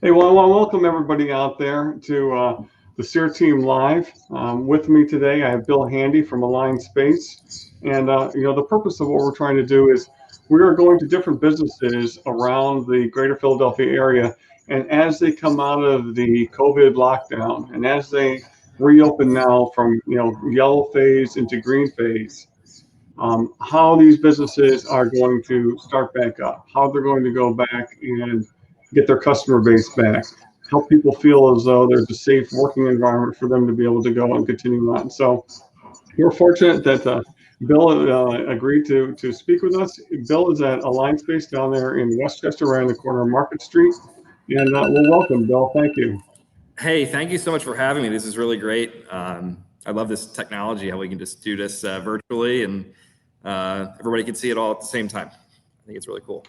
Hey, well, I want to welcome everybody out there to the SEER Team Live. With me today, I have Bill Handy from Align.Space. And, the purpose of what we're trying to do is we are going to different businesses around the greater Philadelphia area. And as they come out of the COVID lockdown and as they reopen now from, yellow phase into green phase, how these businesses are going to start back up, how they're going to go back and get their customer base back, help people feel as though there's a safe working environment for them to be able to go and continue on. So we're fortunate that Bill agreed to speak with us. Bill is at Align.Space down there in Westchester, right on the corner of Market Street. And well, welcome, Bill. Thank you. Hey, thank you so much for having me. This is really great. I love this technology, how we can just do this virtually and everybody can see it all at the same time. I think it's really cool.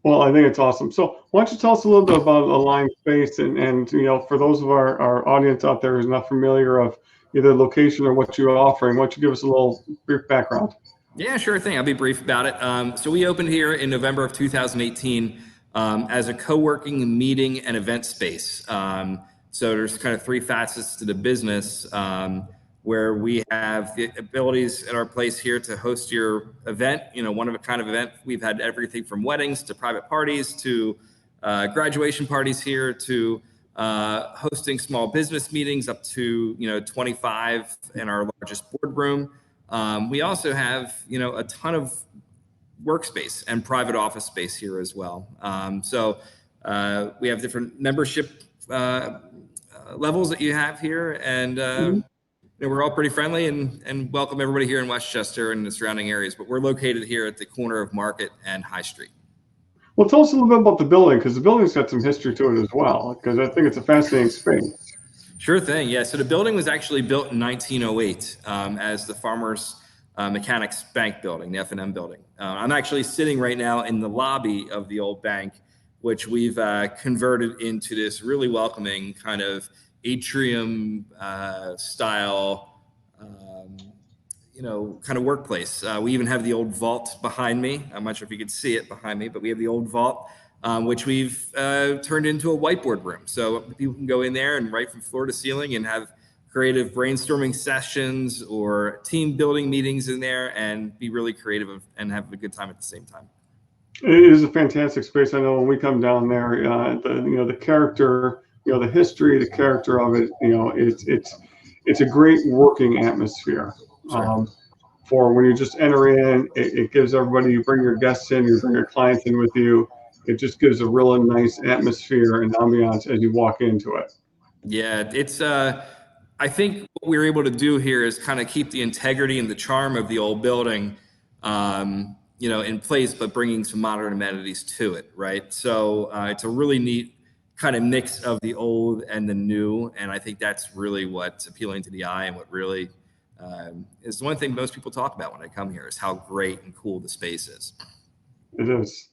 Well, I think it's awesome. So why don't you tell us a little bit about Align.Space and for those of our audience out there who's not familiar of either location or what you're offering, why don't you give us a little brief background? Yeah, sure thing. I'll be brief about it. So we opened here in November of 2018 as a co-working meeting and event space. So there's kind of three facets to the business where we have the abilities at our place here to host your event, one of a kind of event. We've had everything from weddings to private parties to graduation parties here to hosting small business meetings up to 25 in our largest boardroom. We also have a ton of workspace and private office space here as well. So we have different membership levels that you have here, and we're all pretty friendly and welcome everybody here in Westchester and the surrounding areas. But we're located here at the corner of Market and High Street. Well, tell us a little bit about the building, because the building's got some history to it as well, because I think it's a fascinating space. Sure thing. Yeah. So the building was actually built in 1908 as the Farmers Mechanics Bank building, the F&M building. I'm actually sitting right now in the lobby of the old bank, which we've converted into this really welcoming kind of atrium style, kind of workplace. We even have the old vault behind me. I'm not sure if you can see it behind me, but we have the old vault, which we've turned into a whiteboard room. So people can go in there and write from floor to ceiling and have creative brainstorming sessions or team building meetings in there and be really creative and have a good time at the same time. It is a fantastic space. I know when we come down there, the character, the history, the character of it, it's a great working atmosphere. Sure. For when you just enter in, it gives everybody, you bring your guests in, you bring your clients in with you. It just gives a really nice atmosphere and ambiance as you walk into it. Yeah, it's I think what we were able to do here is kind of keep the integrity and the charm of the old building, in place, but bringing some modern amenities to it, right? So it's a really neat kind of mix of the old and the new, and I think that's really what's appealing to the eye and what really is the one thing most people talk about when they come here is how great and cool the space is. It is.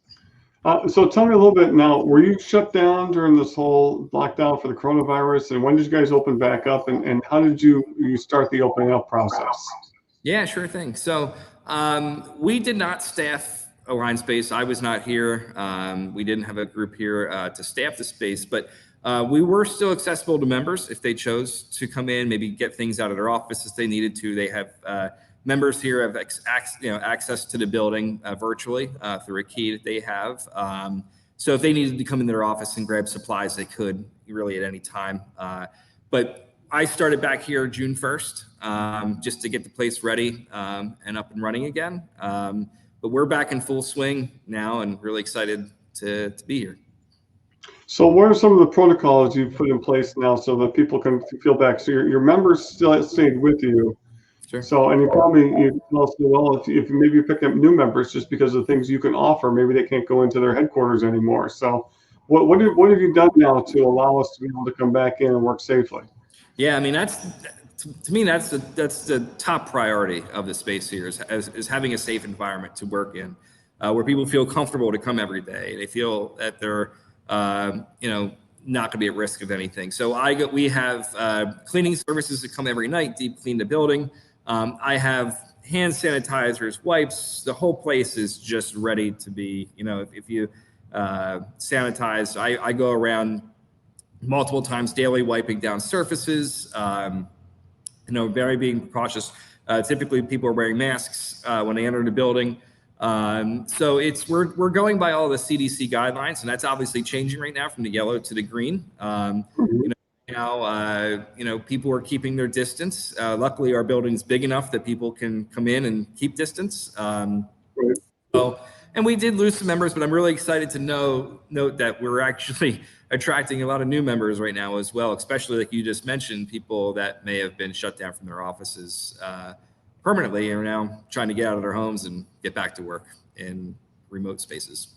So tell me a little bit now, were you shut down during this whole lockdown for the coronavirus? And when did you guys open back up? And how did you start the opening up process? Yeah, sure thing. So we did not staff Align.Space. I was not here. We didn't have a group here to staff the space, but we were still accessible to members if they chose to come in, maybe get things out of their office if they needed to. They have members here have access to the building virtually through a key that they have. So if they needed to come into their office and grab supplies, they could really at any time. But I started back here June 1st just to get the place ready and up and running again. But we're back in full swing now and really excited to be here. So what are some of the protocols you've put in place now so that people can feel back? So your members still stayed with you. Sure. So, and you tell us, well, if maybe you pick up new members just because of the things you can offer, maybe they can't go into their headquarters anymore. So what have you done now to allow us to be able to come back in and work safely? Yeah, I mean, to me, that's the top priority of the space here is having a safe environment to work in, where people feel comfortable to come every day. They feel that they're, not going to be at risk of anything. So we have cleaning services that come every night, deep clean the building. I have hand sanitizers, wipes. The whole place is just ready to be, if you sanitize. I go around multiple times daily, wiping down surfaces. Very being cautious. Typically, people are wearing masks when they enter the building. So we're going by all the CDC guidelines, and that's obviously changing right now from the yellow to the green. Mhm. Now, people are keeping their distance. Luckily, our building's big enough that people can come in and keep distance. Right. So, and we did lose some members, but I'm really excited to note that we're actually attracting a lot of new members right now as well, especially like you just mentioned, people that may have been shut down from their offices permanently and are now trying to get out of their homes and get back to work in remote spaces.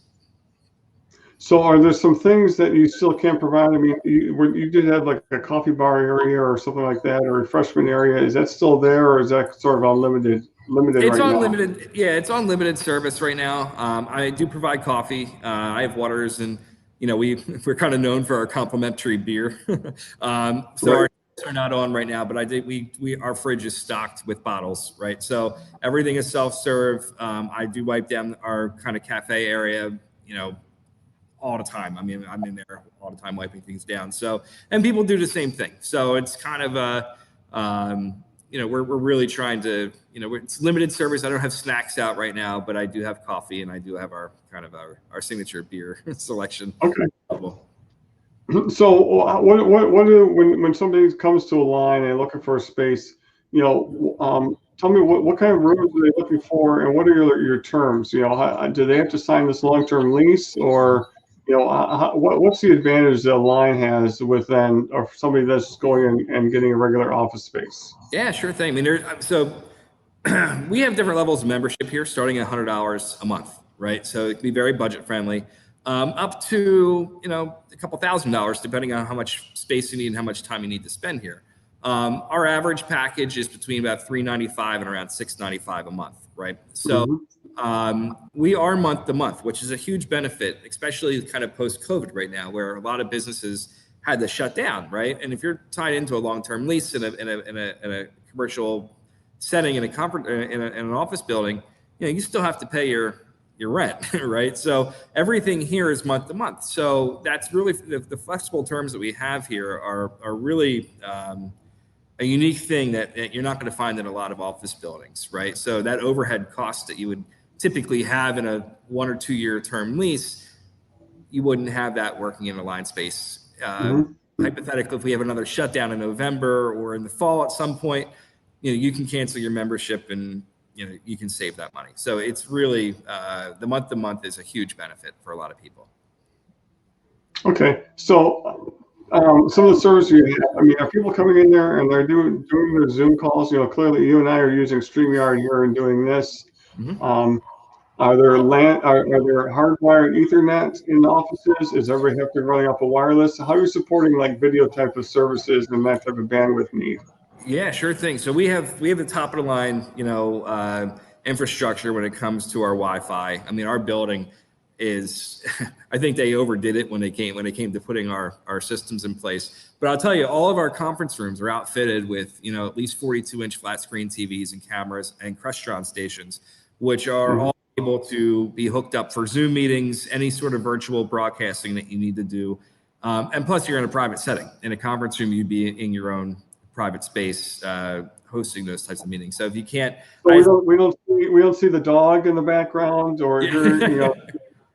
So are there some things that you still can't provide? I mean, you did have like a coffee bar area or something like that, or refreshment area. Is that still there, or is that sort of limited It's right on now? limited, yeah, it's on limited service right now. I do provide coffee. I have waters, and we're kind of known for our complimentary beer. So Right. our are not on right now, but I did our fridge is stocked with bottles, right? So everything is self-serve. I do wipe down our kind of cafe area, all the time. I mean, I'm in there all the time wiping things down. So, and people do the same thing. So it's kind of we're really trying to, it's limited service. I don't have snacks out right now, but I do have coffee, and I do have our our signature beer selection. Okay. Available. So when somebody comes to Align and looking for a space, tell me what kind of rooms are they looking for, and what are your terms? Do they have to sign this long-term lease, or what's the advantage that Align has with then, or somebody that's going and getting a regular office space? Yeah, sure thing. I mean, we have different levels of membership here, starting at $100 a month, right? So it can be very budget friendly, up to a couple $1,000, depending on how much space you need and how much time you need to spend here. Our average package is between about $395 and around $695 a month, right? So Hmm. we are month to month, which is a huge benefit, especially kind of post COVID right now, where a lot of businesses had to shut down, right? And if you're tied into a long-term lease in a commercial setting in an office building, you still have to pay your rent, right? So everything here is month to month. So that's really the flexible terms that we have here are really a unique thing that you're not going to find in a lot of office buildings, right? So that overhead cost that you would typically have in a 1 or 2 year term lease, you wouldn't have that working in Align.Space. Hmm. Hypothetically, if we have another shutdown in November or in the fall at some point, you can cancel your membership and you can save that money. So it's really the month to month is a huge benefit for a lot of people. Okay, so some of the services you have, I mean, are people coming in there and they're doing their Zoom calls? Clearly you and I are using StreamYard here and doing this. Mm-hmm. Um, are there hardwired Ethernet in the offices? Is everybody have to be running off a wireless? How are you supporting like video type of services and that type of bandwidth need? Yeah, sure thing. So we have the top of the line, infrastructure when it comes to our Wi-Fi. I mean, our building is, I think they overdid it when it came to putting our systems in place. But I'll tell you, all of our conference rooms are outfitted with, at least 42-inch flat screen TVs and cameras and Crestron stations, which are Mhm. all able to be hooked up for Zoom meetings, any sort of virtual broadcasting that you need to do. And plus, you're in a private setting. In a conference room, you'd be in your own private space hosting those types of meetings. So if you can't, So we don't see the dog in the background or hear yeah,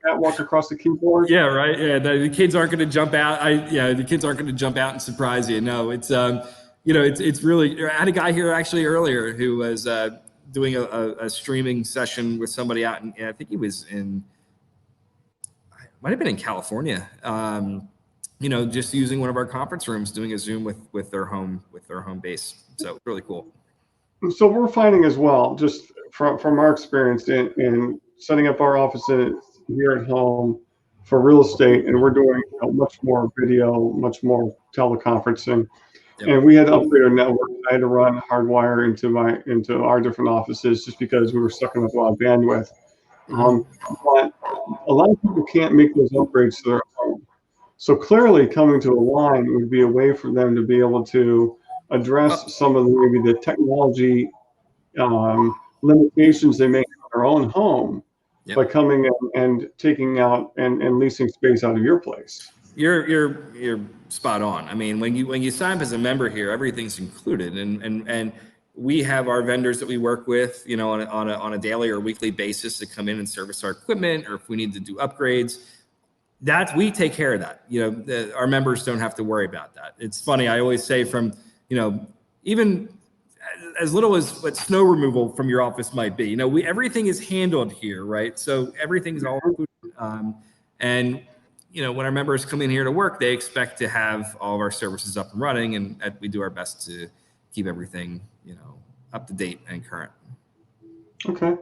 cat walk across the keyboard. yeah, right, yeah. The kids aren't going to jump out. The kids aren't going to jump out and surprise you. No, it's really. I had a guy here actually earlier who was doing a streaming session with somebody out, and I think he was might have been in California. Just using one of our conference rooms, doing a Zoom with their home base. So really cool. So we're finding as well, just from our experience in setting up our offices here at home for real estate, and we're doing much more video, much more teleconferencing, Yep. and we had to upgrade our network. I had to run hardwire into our different offices just because we were sucking up a lot of bandwidth. Mm-hmm. But a lot of people can't make those upgrades to their home. So clearly, coming to Align would be a way for them to be able to address some of maybe the technology limitations they may have in their own home by Yep. coming in and taking out and leasing space out of your place. You're spot on. I mean, when you sign up as a member here, everything's included, and we have our vendors that we work with, you know, on a daily or weekly basis to come in and service our equipment, or if we need to do upgrades, that we take care of that. You know, our members don't have to worry about that. It's funny. I always say from, you know, even as little as what snow removal from your office might be, you know, everything is handled here, right? So everything's all included. And you know, when our members come in here to work, they expect to have all of our services up and running, and we do our best to keep everything, you know, up to date and current. Okay.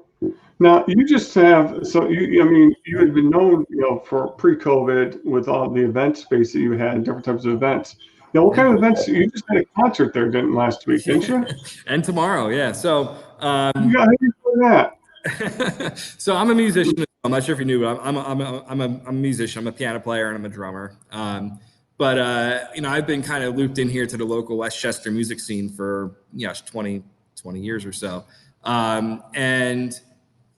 Now you just have, so I mean, you had been known, you know, for pre-COVID with all the event space that you had, different types of events. Now, what kind of events? You just had a concert there, didn't last week, didn't you? And tomorrow, yeah. So, Yeah, how do you do that? so I'm a musician. I'm not sure if you knew, but I'm a musician. I'm a piano player and I'm a drummer. But you know, I've been kind of looped in here to the local Westchester music scene for, you know, 20 years or so. And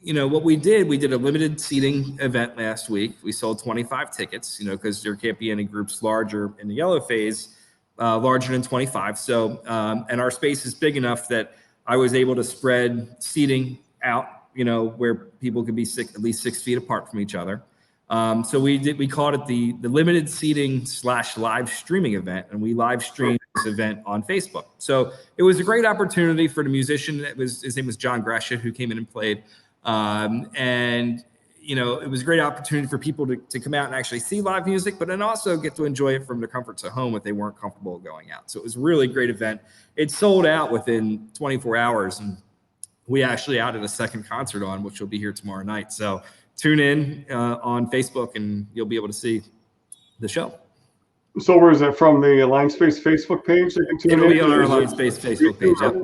you know, what we did a limited seating event last week. We sold 25 tickets, you know, because there can't be any groups larger in the yellow phase, larger than 25. So, and our space is big enough that I was able to spread seating out, you know, where people could be at least 6 feet apart from each other. So we called it the limited seating / live streaming event, and we live streamed this event on Facebook. So it was a great opportunity for the musician. His name was John Gresham, who came in and played. And you know, it was a great opportunity for people to come out and actually see live music, but then also get to enjoy it from the comforts of home if they weren't comfortable going out. So it was a really great event. It sold out within 24 hours, and we actually added a second concert on, which will be here tomorrow night. So tune in on Facebook, and you'll be able to see the show. So where is that from? The Align.Space Facebook page? It'll be on our Align.Space Facebook page. Yep.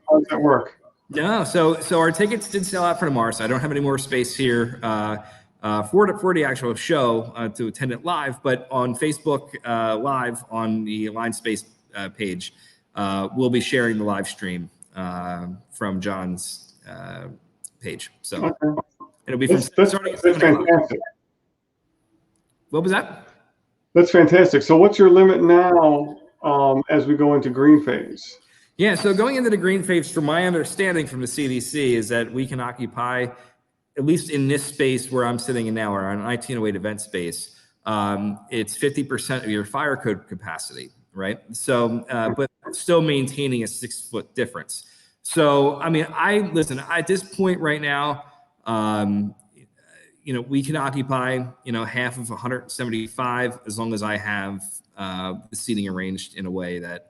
How does that work? No, so our tickets did sell out for tomorrow, so I don't have any more space here for the actual show to attend it live. But on Facebook Live on the Align.Space page, we'll be sharing the live stream from John's page. So okay. It'll be from starting at 7 fantastic. What was that? That's fantastic. So what's your limit now as we go into green phase? Yeah, so going into the green phase, from my understanding from the CDC, is that we can occupy, at least in this space where I'm sitting in now, or on an 1908 event space, it's 50% of your fire code capacity, right? So, but still maintaining a 6 foot difference. So, I mean, listen, at this point right now, you know, we can occupy, you know, half of 175 as long as I have the seating arranged in a way that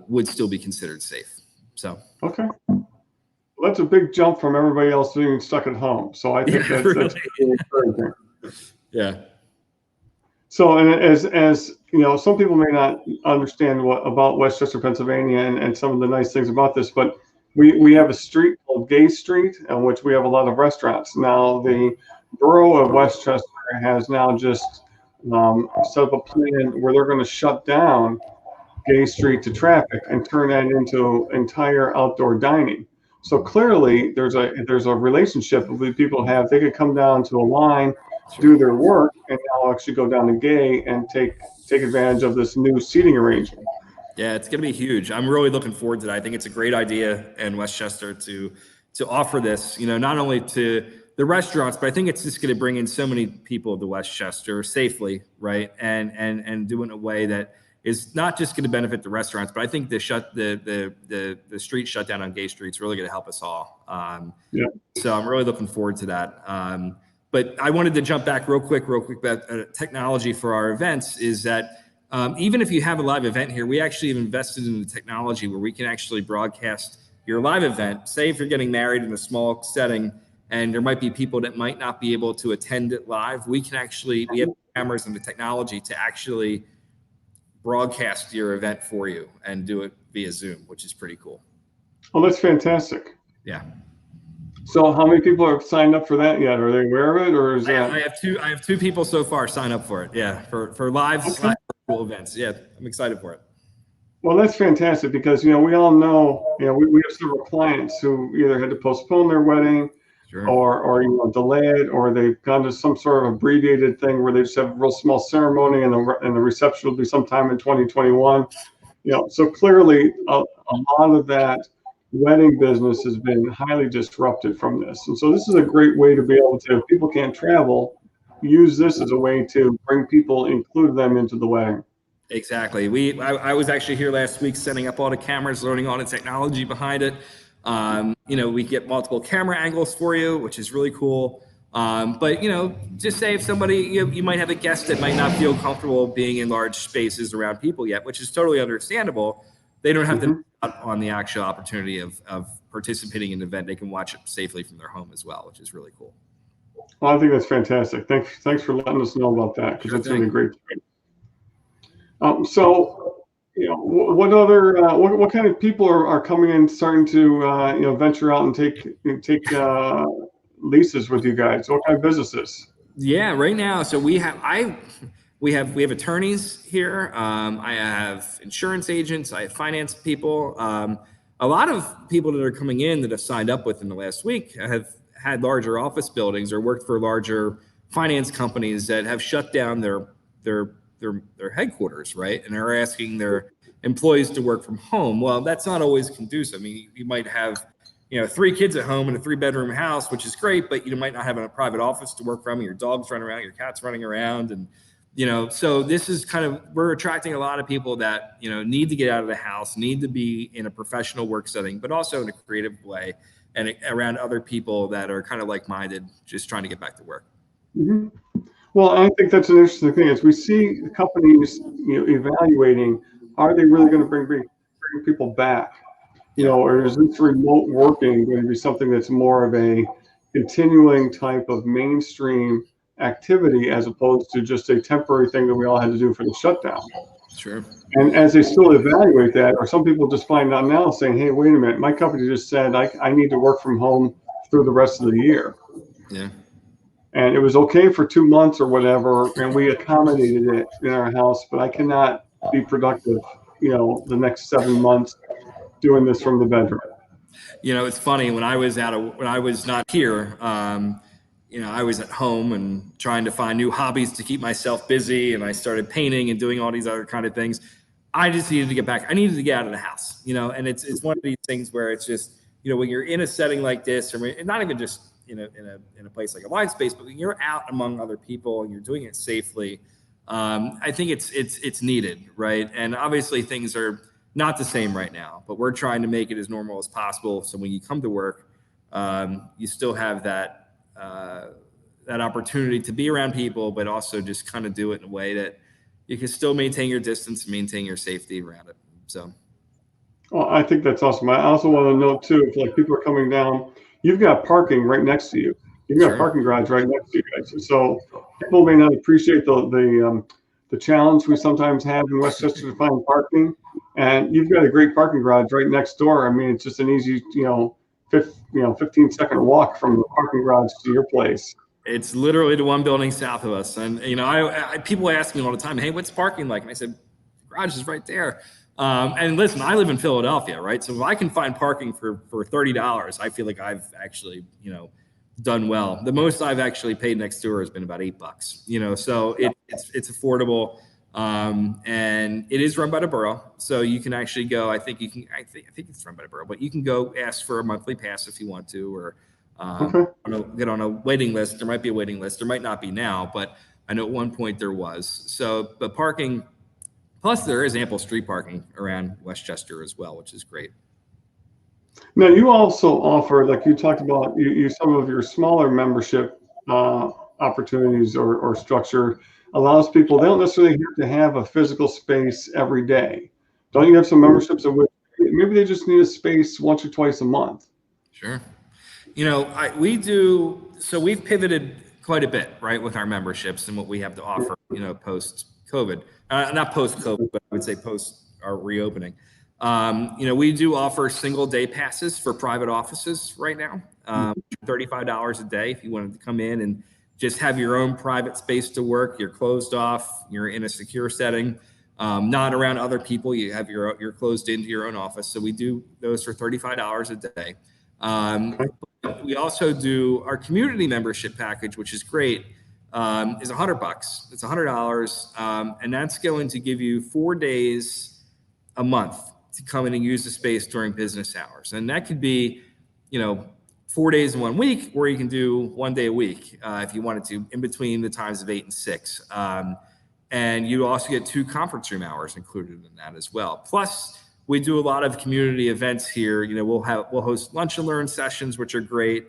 would still be considered safe. So okay, well, that's a big jump from everybody else being stuck at home. So I think that's really encouraging. Yeah. So, and as you know, some people may not understand about Westchester, Pennsylvania, and some of the nice things about this, but we have a street called Gay Street, in which we have a lot of restaurants. Now, the borough of Westchester has now just set up a plan where they're going to shut down Gay Street to traffic and turn that into entire outdoor dining. So clearly, there's a relationship that people have. They could come down to Align, do their work, and now actually go down to Gay and take advantage of this new seating arrangement. Yeah, it's going to be huge. I'm really looking forward to that. I think it's a great idea in Westchester to offer this, you know, not only to the restaurants, but I think it's just going to bring in so many people to Westchester safely, right? And do it in a way that is not just going to benefit the restaurants, but I think the street shutdown on Gay Street is really going to help us all. Yeah. So I'm really looking forward to that. But I wanted to jump back real quick about technology for our events is that even if you have a live event here, we actually have invested in the technology where we can actually broadcast your live event. Say if you're getting married in a small setting and there might be people that might not be able to attend it live, we have cameras and the technology to actually broadcast your event for you and do it via Zoom, which is pretty cool. Well, that's fantastic. Yeah. So how many people have signed up for that yet? Are they aware of it, or is that? I have two people so far sign up for it. Yeah, for live virtual events. Yeah, I'm excited for it. Well, that's fantastic because, you know, we all know, you know, we have several clients who either had to postpone their wedding Sure. or delay it, or they've gone to some sort of abbreviated thing where they just have a real small ceremony and the reception will be sometime in 2021. So clearly a lot of that wedding business has been highly disrupted from this. And so this is a great way to be able to, if people can't travel, use this as a way to bring people, include them into the wedding. Exactly. I was actually here last week setting up all the cameras, learning all the technology behind it. We get multiple camera angles for you, which is really cool. But just say if somebody, you might have a guest that might not feel comfortable being in large spaces around people yet, which is totally understandable. They don't have to miss out on the actual opportunity of participating in an event. They can watch it safely from their home as well, which is really cool. Well, I think that's fantastic. Thanks for letting us know about that, because that's really great. So, what other what kind of people are coming in, starting to venture out and take leases with you guys? What kind of businesses? Yeah, right now. So we have attorneys here. I have insurance agents. I have finance people. A lot of people that are coming in that have signed up within the last week have had larger office buildings or worked for larger finance companies that have shut down their headquarters, right? And are asking their employees to work from home. Well, that's not always conducive. I mean, you might have 3 kids at home in a 3-bedroom house, which is great, but you might not have a private office to work from. Your dog's running around, your cat's running around, and so this is we're attracting a lot of people that need to get out of the house, need to be in a professional work setting, but also in a creative way and around other people that are kind of like-minded, just trying to get back to work. Mm-hmm. Well, I think that's an interesting thing. As we see companies, evaluating, are they really going to bring people back? Or is this remote working going to be something that's more of a continuing type of mainstream activity, as opposed to just a temporary thing that we all had to do for the shutdown? Sure. And as they still evaluate that, or some people just find out now saying, hey, wait a minute, my company just said I need to work from home through the rest of the year. Yeah. And it was okay for 2 months or whatever, and we accommodated it in our house, but I cannot be productive, the next 7 months doing this from the bedroom. It's funny when I was not here. I was at home and trying to find new hobbies to keep myself busy, and I started painting and doing all these other kind of things. I just needed to get back. I needed to get out of the house, and it's one of these things where it's just when you're in a setting like this, or not even just in a place like Align.Space, but when you're out among other people and you're doing it safely, I think it's needed, right? And obviously things are not the same right now, but we're trying to make it as normal as possible. So when you come to work, you still have that opportunity to be around people, but also just kind of do it in a way that you can still maintain your distance and maintain your safety around it. So. Well, I think that's awesome. I also want to note too, if people are coming down, you've got parking right next to you. You've got a parking garage right next to you guys. So people may not appreciate the challenge we sometimes have in Westchester to find parking, and you've got a great parking garage right next door. I mean, it's just an easy 15-second walk from the parking garage to your place. It's literally the one building south of us, and people ask me all the time, "Hey, what's parking like?" And I said, "The garage is right there." And listen, I live in Philadelphia, right? So if I can find parking for $30, I feel like I've actually, done well. The most I've actually paid next door has been about $8. So it's affordable, and it is run by the borough. So you can actually go. I think it's run by the borough, but you can go ask for a monthly pass if you want to, or get on a waiting list. There might be a waiting list. There might not be now, but I know at one point there was. So, but parking. Plus, there is ample street parking around Westchester as well, which is great. Now, you also offer, like you talked about, some of your smaller membership opportunities or structure allows people, they don't necessarily have to have a physical space every day. Don't you have some memberships that maybe they just need a space once or twice a month? Sure. We do. So we've pivoted quite a bit, right, with our memberships and what we have to offer, post COVID, not post COVID, but I would say post our reopening. We do offer single day passes for private offices right now, $35 a day if you wanted to come in and just have your own private space to work. You're closed off. You're in a secure setting, not around other people. You're closed into your own office. So we do those for $35 a day. we also do our community membership package, which is great, is $100. It's $100, and that's going to give you 4 days a month to come in and use the space during business hours. And that could be, 4 days in 1 week, or you can do 1 day a week if you wanted to, in between the times of 8 and 6. And you also get 2 conference room hours included in that as well. Plus, we do a lot of community events here. We'll host lunch and learn sessions, which are great.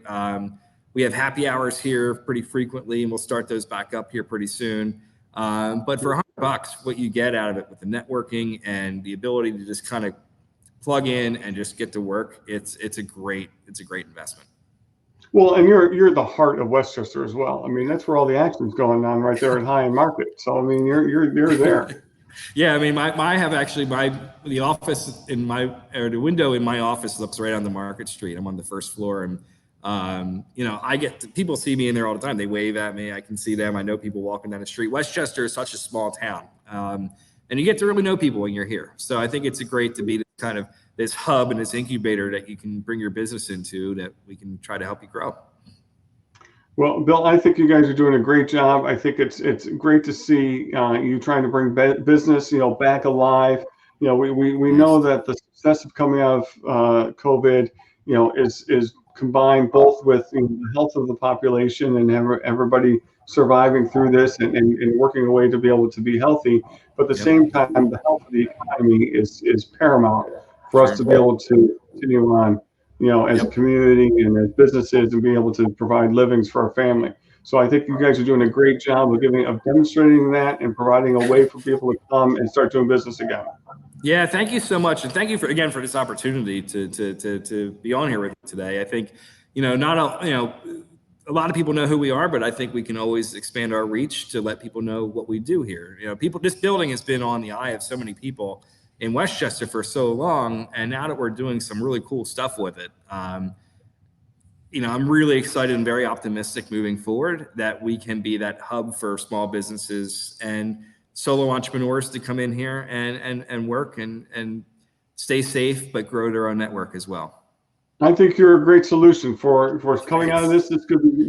We have happy hours here pretty frequently, and we'll start those back up here pretty soon. But for $100, what you get out of it with the networking and the ability to just kind of plug in and just get to work, it's a great investment. Well, and you're the heart of Westchester as well. I mean, that's where all the action's going on right there at High End Market. So I mean, you're there. Yeah, I mean, the office the window in my office looks right on the Market Street. I'm on the first floor, and people see me in there all the time. They wave at me. I can see them. I know people walking down the street. Westchester is such a small town, and you get to really know people when you're here. So I think it's great to be kind of this hub and this incubator that you can bring your business into, that we can try to help you grow. Well, Bill, I think you guys are doing a great job. I think it's great to see you trying to bring business, back alive. We know that the success of coming out of COVID, is combined both with the health of the population and everybody surviving through this and working a way to be able to be healthy. But at the same time, the health of the economy is paramount for us to be able to continue on, as a community and as businesses, and be able to provide livings for our family. So I think you guys are doing a great job of demonstrating that and providing a way for people to come and start doing business again. Yeah, thank you so much, and thank you for this opportunity to be on here with you today. I think a lot of people know who we are, but I think we can always expand our reach to let people know what we do here. This building has been on the eye of so many people in Westchester for so long, and now that we're doing some really cool stuff with it, I'm really excited and very optimistic moving forward that we can be that hub for small businesses and solo entrepreneurs to come in here and work and stay safe, but grow their own network as well. I think you're a great solution for coming out of this. It's going to be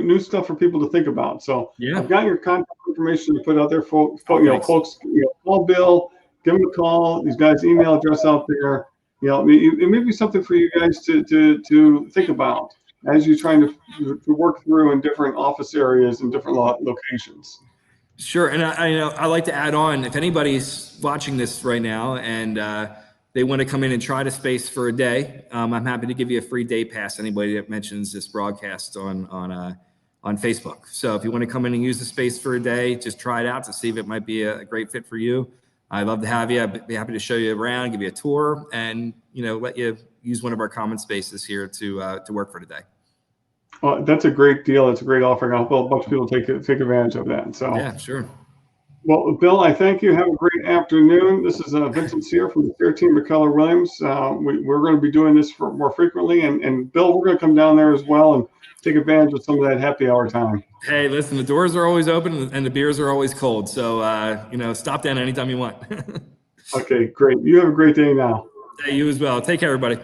new stuff for people to think about. So yeah. I've got your contact information to put out there for folks. Call Bill, give him a call. He's got his email address out there. It may be something for you guys to think about as you're trying to work through in different office areas and different locations. Sure, and I like to add on, if anybody's watching this right now and they want to come in and try the space for a day, I'm happy to give you a free day pass. Anybody that mentions this broadcast on Facebook. So if you want to come in and use the space for a day, just try it out to see if it might be a great fit for you. I'd love to have you. I'd be happy to show you around, give you a tour, and let you use one of our common spaces here to work for today. Well, that's a great deal. It's a great offering. I hope a bunch of people take advantage of that. So yeah, sure. Well, Bill, I thank you. Have a great afternoon. This is Vincent Sear from the Sear team, McCullough Williams. We're going to be doing this more frequently. And Bill, we're going to come down there as well and take advantage of some of that happy hour time. Hey, listen, the doors are always open and the beers are always cold. So, stop down anytime you want. Okay, great. You have a great day now. Hey, you as well. Take care, everybody.